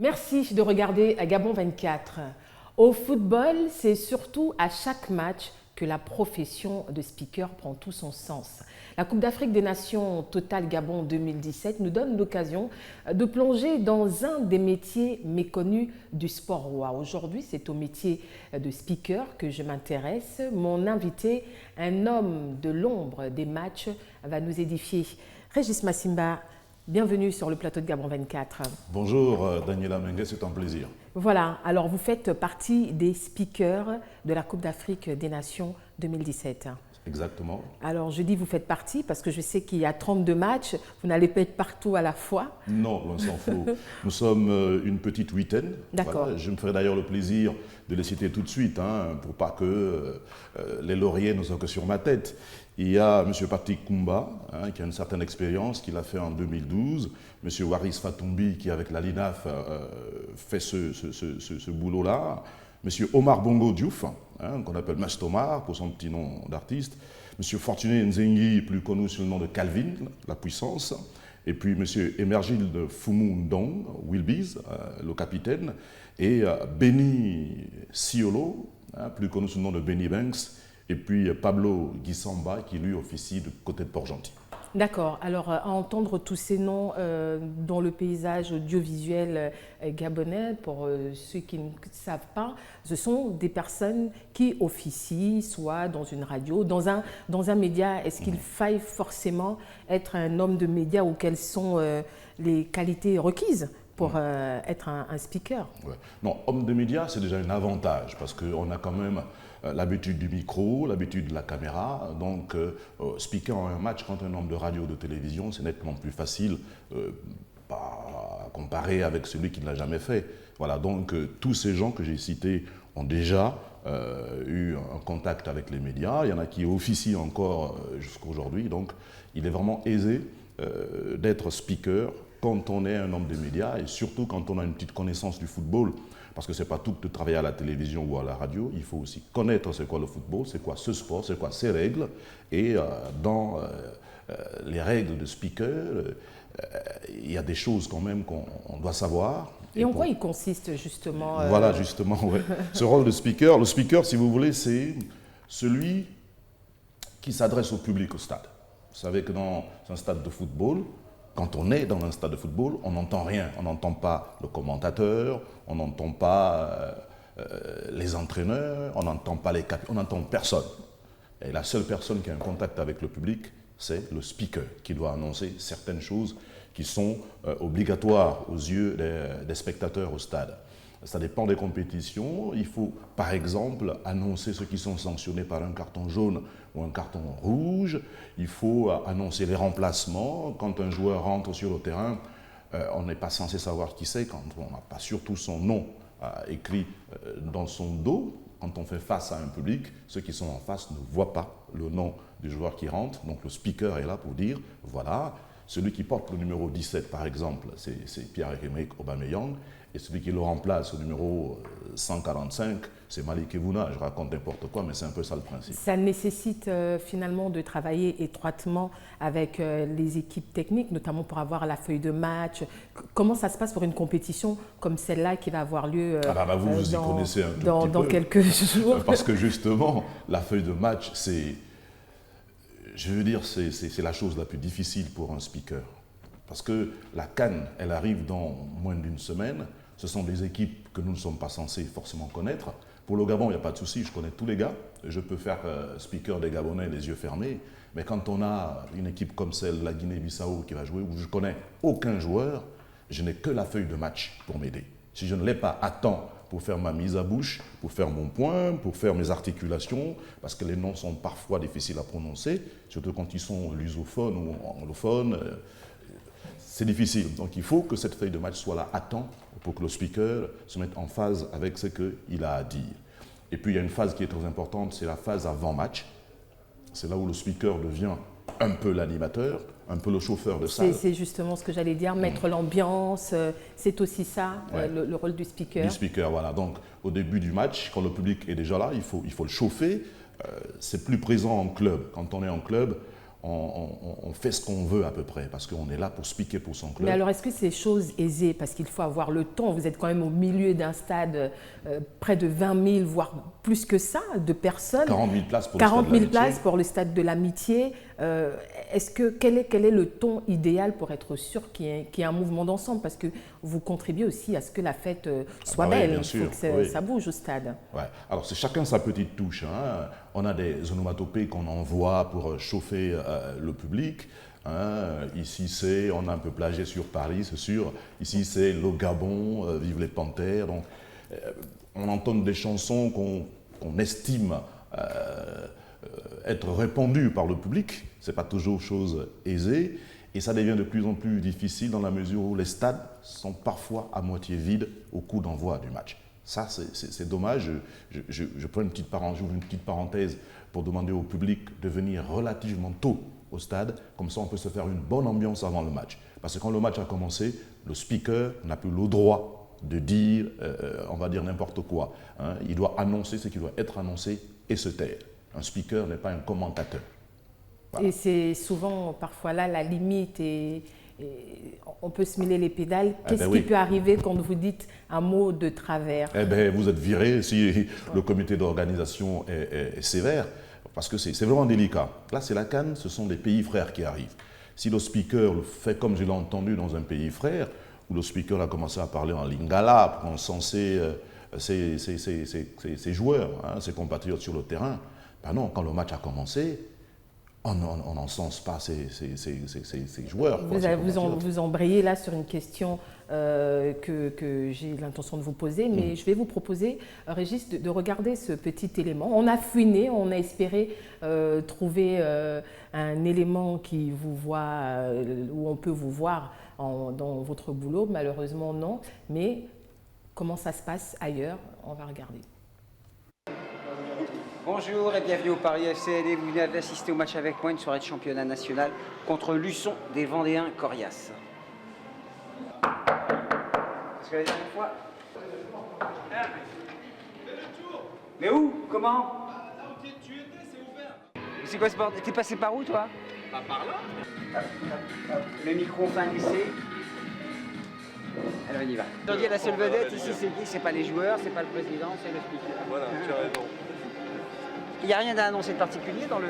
Merci de regarder Gabon 24. Au football, c'est surtout à chaque match que la profession de speaker prend tout son sens. La Coupe d'Afrique des Nations Total Gabon 2017 nous donne l'occasion de plonger dans un des métiers méconnus du sport roi. Aujourd'hui, c'est au métier de speaker que je m'intéresse. Mon invité, un homme de l'ombre des matchs, va nous édifier. Régis Massimba, bienvenue sur le plateau de Gabon 24. Bonjour Daniela Mengue, c'est un plaisir. Voilà, alors vous faites partie des speakers de la Coupe d'Afrique des Nations 2017. Exactement. Alors je dis vous faites partie parce que je sais qu'il y a 32 matchs, vous n'allez pas être partout à la fois. Non, on s'en fout. Nous sommes une petite huitaine. D'accord. Voilà. Je me ferai d'ailleurs le plaisir de les citer tout de suite, pour pas que les lauriers ne soient que sur ma tête. Il y a M. Patrick Koumba, qui a une certaine expérience, qui l'a fait en 2012. M. Waris Fatoumbi, qui avec la LINAF fait ce boulot-là. M. Omar Bongo Diouf, qu'on appelle Mastomar pour son petit nom d'artiste. M. Fortuné Nzengi, plus connu sous le nom de Calvin, la puissance. Et puis M. Emergilde Fumu Ndong, Wilbys, le capitaine. Et Benny Siolo, plus connu sous le nom de Benny Banks. Et puis Pablo Guissamba, qui lui officie de côté de Port-Gentil. D'accord. Alors, à entendre tous ces noms dans le paysage audiovisuel gabonais, pour ceux qui ne savent pas, ce sont des personnes qui officient soit dans une radio, dans un média. Est-ce qu'il faille forcément être un homme de média ou quelles sont les qualités requises pour être un speaker? Ouais. Non, homme de média, c'est déjà un avantage parce qu'on a quand même l'habitude du micro, l'habitude de la caméra. Donc, speaker en un match quand un homme de radio ou de télévision, c'est nettement plus facile à comparer avec celui qui ne l'a jamais fait. Voilà, donc tous ces gens que j'ai cités ont déjà eu un contact avec les médias. Il y en a qui officient encore jusqu'à aujourd'hui. Donc, il est vraiment aisé d'être speaker quand on est un homme de médias et surtout quand on a une petite connaissance du football. Parce que ce n'est pas tout de travailler à la télévision ou à la radio, il faut aussi connaître c'est quoi le football, c'est quoi ce sport, c'est quoi ses règles. Et dans les règles de speaker, il y a des choses quand même qu'on doit savoir. Et en quoi il consiste justement Voilà, justement, ouais. Ce rôle de speaker. Le speaker, si vous voulez, c'est celui qui s'adresse au public au stade. Vous savez que dans un stade de football, quand on est dans un stade de football, on n'entend rien. On n'entend pas le commentateur, on n'entend pas les entraîneurs, on n'entend pas les capitaines, on n'entend personne. Et la seule personne qui a un contact avec le public, c'est le speaker, qui doit annoncer certaines choses qui sont obligatoires aux yeux des spectateurs au stade. Ça dépend des compétitions. Il faut, par exemple, annoncer ceux qui sont sanctionnés par un carton jaune ou un carton rouge. Il faut annoncer les remplacements. Quand un joueur rentre sur le terrain, on n'est pas censé savoir qui c'est quand on n'a pas surtout son nom écrit dans son dos. Quand on fait face à un public, ceux qui sont en face ne voient pas le nom du joueur qui rentre. Donc le speaker est là pour dire, voilà, celui qui porte le numéro 17, par exemple, c'est Pierre-Emerick Aubameyang. Et celui qui le remplace au numéro 145, c'est Malik Evouna. Je raconte n'importe quoi, mais c'est un peu ça le principe. Ça nécessite finalement de travailler étroitement avec les équipes techniques, notamment pour avoir la feuille de match. Comment ça se passe pour une compétition comme celle-là qui va avoir lieu vous y connaissez un tout petit dans peu. quelques jours? Parce que justement, la feuille de match, c'est la chose la plus difficile pour un speaker. Parce que la CAN, elle arrive dans moins d'une semaine. Ce sont des équipes que nous ne sommes pas censés forcément connaître. Pour le Gabon, il n'y a pas de souci, je connais tous les gars. Je peux faire speaker des Gabonais les yeux fermés. Mais quand on a une équipe comme celle de la Guinée-Bissau qui va jouer, où je ne connais aucun joueur, je n'ai que la feuille de match pour m'aider. Si je ne l'ai pas à temps pour faire ma mise à bouche, pour faire mon point, pour faire mes articulations, parce que les noms sont parfois difficiles à prononcer, surtout quand ils sont lusophones ou anglophones, c'est difficile. Donc il faut que cette feuille de match soit là à temps pour que le speaker se mette en phase avec ce qu'il a à dire. Et puis il y a une phase qui est très importante, c'est la phase avant-match. C'est là où le speaker devient un peu l'animateur, un peu le chauffeur de salle. C'est justement ce que j'allais dire, mettre l'ambiance, c'est aussi ça, Ouais. le rôle du speaker. Du speaker, voilà. Donc au début du match, quand le public est déjà là, il faut le chauffer. C'est plus présent en club. Quand on est en club, on fait ce qu'on veut à peu près, parce qu'on est là pour speaker pour son club. Mais alors, est-ce que c'est chose aisée? Parce qu'il faut avoir le temps. Vous êtes quand même au milieu d'un stade, près de 20 000, voire plus que ça, de personnes. 40 000 places pour 40 000 le stade de l'Amitié. places pour le stade de l'Amitié. Quel est le ton idéal pour être sûr qu'il y ait un mouvement d'ensemble? Parce que vous contribuez aussi à ce que la fête soit belle. Bien Il sûr, faut que ça bouge au stade. Ouais. Alors, c'est chacun sa petite touche. Hein. On a des onomatopées qu'on envoie pour chauffer le public. Hein. Ici, on a un peu plagié sur Paris, c'est sûr. Ici, c'est le Gabon, vive les Panthères. Donc, on entend des chansons qu'on estime être répandues par le public. Ce n'est pas toujours chose aisée. Et ça devient de plus en plus difficile dans la mesure où les stades sont parfois à moitié vides au coup d'envoi du match. Ça, c'est dommage. Je prends une petite parenthèse pour demander au public de venir relativement tôt au stade. Comme ça, on peut se faire une bonne ambiance avant le match. Parce que quand le match a commencé, le speaker n'a plus le droit de dire, on va dire n'importe quoi. Hein. Il doit annoncer ce qui doit être annoncé et se taire. Un speaker n'est pas un commentateur. Voilà. Et c'est souvent, parfois là, la limite et on peut se mêler les pédales. Qu'est-ce qui peut arriver quand vous dites un mot de travers? Vous êtes viré si le comité d'organisation est sévère, parce que c'est vraiment délicat. Là, c'est la CAN, ce sont des pays frères qui arrivent. Si le speaker le fait comme je l'ai entendu dans un pays frère, où le speaker a commencé à parler en lingala pour encenser ses joueurs, hein, ses compatriotes sur le terrain, ben non, quand le match a commencé, on n'encense pas ces joueurs. Vous embrayez là sur une question que j'ai l'intention de vous poser, mais je vais vous proposer, Régis, de regarder ce petit élément. On a fouiné, on a espéré trouver un élément qui vous voit, où on peut vous voir dans votre boulot. Malheureusement, non. Mais comment ça se passe ailleurs? On va regarder. Bonjour et bienvenue au Paris FC. Vous venez d'assister au match avec moi, une soirée de championnat national contre Luçon des Vendéens Coriaces. Parce que la dernière fois... Mais où? Comment? Là où tu étais, c'est ouvert. C'est quoi ce bordel? T'es passé par où, toi? Bah, par là. Le micro enfin glissé. Alors on y va. Aujourd'hui, la seule vedette ici, c'est qui? C'est pas les joueurs, c'est pas le président, c'est le speaker. Voilà, tu as raison. Il n'y a rien à annoncer de particulier dans le...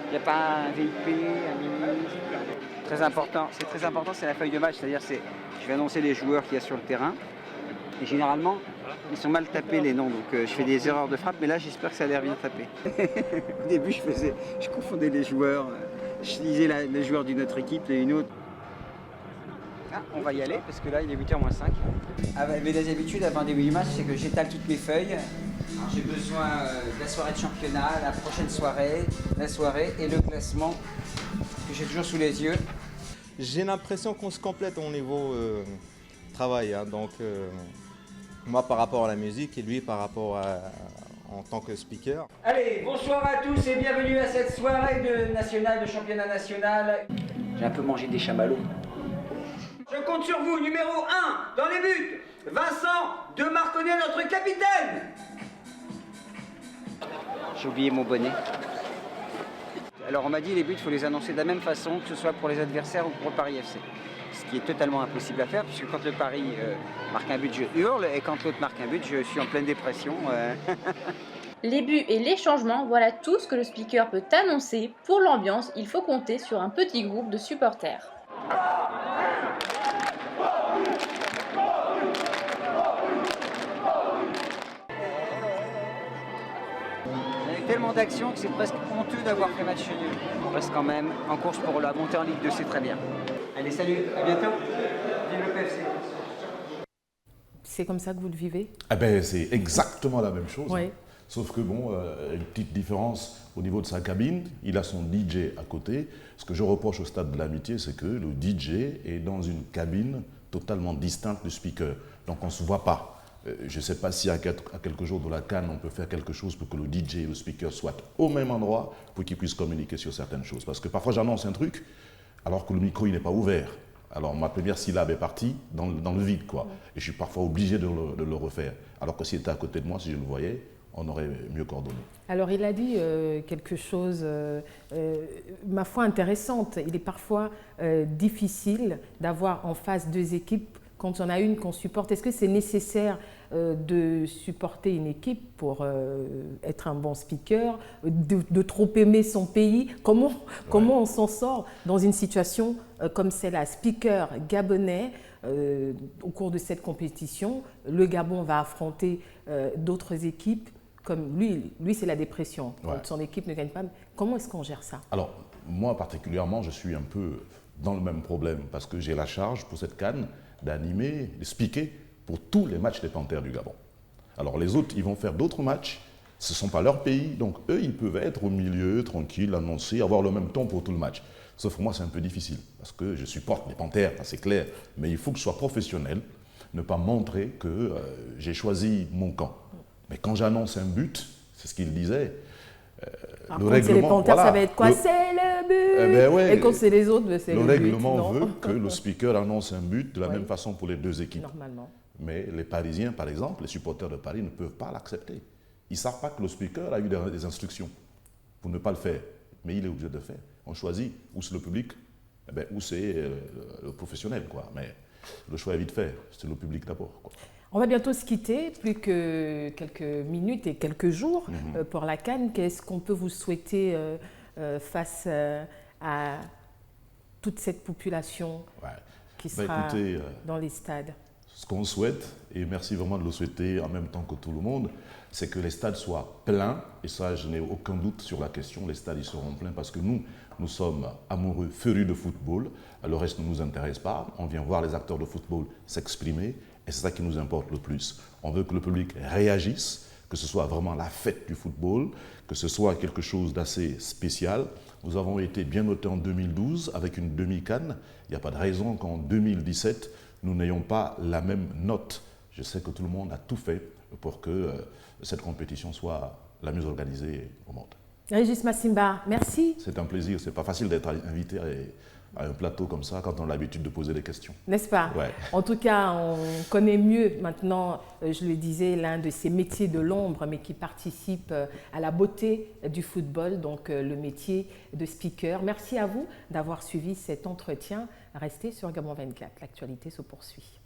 Il n'y a pas un VIP, un ministre. Très important, c'est très important, c'est la feuille de match. C'est-à-dire, je vais annoncer les joueurs qu'il y a sur le terrain. Et généralement, ils sont mal tapés les noms. Donc je fais des erreurs de frappe, mais là, j'espère que ça a l'air bien tapé. Au début, je confondais les joueurs. Je disais les joueurs d'une autre équipe et une autre. Ah, on va y aller parce que là, il est 8h moins 5. Mes habitudes avant le début du match, c'est que j'étale toutes mes feuilles. J'ai besoin de la soirée de championnat, la prochaine soirée, la soirée et le classement que j'ai toujours sous les yeux. J'ai l'impression qu'on se complète au niveau travail. Hein, donc, moi par rapport à la musique et lui par rapport en tant que speaker. Allez, bonsoir à tous et bienvenue à cette soirée de championnat national. J'ai un peu mangé des chamallows. Je compte sur vous, numéro 1 dans les buts, Vincent de Marconnet, notre capitaine. J'ai oublié mon bonnet. Alors on m'a dit les buts, il faut les annoncer de la même façon, que ce soit pour les adversaires ou pour le Paris FC. Ce qui est totalement impossible à faire, puisque quand le Paris marque un but, je hurle, et quand l'autre marque un but, je suis en pleine dépression. Les buts et les changements, voilà tout ce que le speaker peut annoncer. Pour l'ambiance, il faut compter sur un petit groupe de supporters. Tellement d'actions que c'est presque honteux d'avoir fait match nul. On reste quand même en course pour la montée en Ligue 2, c'est très bien. Allez, salut, à bientôt. Vive le PFC. C'est comme ça que vous le vivez? C'est exactement la même chose. Oui. Hein. Sauf que une petite différence au niveau de sa cabine, il a son DJ à côté. Ce que je reproche au stade de l'Amitié, c'est que le DJ est dans une cabine totalement distincte du speaker. Donc on ne se voit pas. Je ne sais pas si à quelques jours de la CAN, on peut faire quelque chose pour que le DJ et le speaker soient au même endroit pour qu'ils puissent communiquer sur certaines choses. Parce que parfois j'annonce un truc alors que le micro n'est pas ouvert. Alors ma première syllabe est partie dans le vide, quoi. Et je suis parfois obligé de le refaire. Alors que s'il était à côté de moi, si je le voyais, on aurait mieux coordonné. Alors il a dit quelque chose, ma foi, intéressante. Il est parfois difficile d'avoir en face deux équipes quand on a une qu'on supporte. Est-ce que c'est nécessaire de supporter une équipe pour être un bon speaker, de trop aimer son pays? Comment on s'en sort dans une situation comme celle-là? Speaker gabonais, au cours de cette compétition, le Gabon va affronter d'autres équipes. Comme lui c'est la dépression, quand son équipe ne gagne pas. Comment est-ce qu'on gère ça? Alors, moi particulièrement, je suis un peu dans le même problème parce que j'ai la charge pour cette CAN d'animer, de speaker pour tous les matchs des Panthères du Gabon. Alors les autres, ils vont faire d'autres matchs, ce ne sont pas leur pays, donc eux, ils peuvent être au milieu, tranquilles, annoncer, avoir le même ton pour tout le match. Sauf que moi, c'est un peu difficile parce que je supporte les Panthères, c'est clair, mais il faut que je sois professionnel, ne pas montrer que j'ai choisi mon camp. Mais quand j'annonce un but, c'est ce qu'il disait, le règlement, les Panthères, voilà, ça va être quoi? C'est le but. Et quand c'est les autres, c'est le but. Le règlement veut que le speaker annonce un but de la même façon pour les deux équipes. Normalement. Mais les Parisiens, par exemple, les supporters de Paris ne peuvent pas l'accepter. Ils ne savent pas que le speaker a eu des instructions pour ne pas le faire. Mais il est obligé de le faire. On choisit où c'est le public, ou c'est le professionnel, quoi. Mais le choix est vite fait. C'est le public d'abord, quoi. On va bientôt se quitter, plus que quelques minutes et quelques jours pour la CAN. Qu'est-ce qu'on peut vous souhaiter face à toute cette population qui sera dans les stades? Ce qu'on souhaite, et merci vraiment de le souhaiter en même temps que tout le monde, c'est que les stades soient pleins. Et ça, je n'ai aucun doute sur la question. Les stades, ils seront pleins parce que nous sommes amoureux, férus de football. Le reste ne nous intéresse pas. On vient voir les acteurs de football s'exprimer. Et c'est ça qui nous importe le plus. On veut que le public réagisse, que ce soit vraiment la fête du football, que ce soit quelque chose d'assez spécial. Nous avons été bien notés en 2012 avec une demi-CAN. Il n'y a pas de raison qu'en 2017, nous n'ayons pas la même note. Je sais que tout le monde a tout fait pour que cette compétition soit la mieux organisée au monde. Régis Massimba, merci. C'est un plaisir. Ce n'est pas facile d'être invité à un plateau comme ça quand on a l'habitude de poser des questions. N'est-ce pas? Ouais. En tout cas, on connaît mieux maintenant, je le disais, l'un de ces métiers de l'ombre, mais qui participe à la beauté du football, donc le métier de speaker. Merci à vous d'avoir suivi cet entretien. Restez sur Gabon 24, l'actualité se poursuit.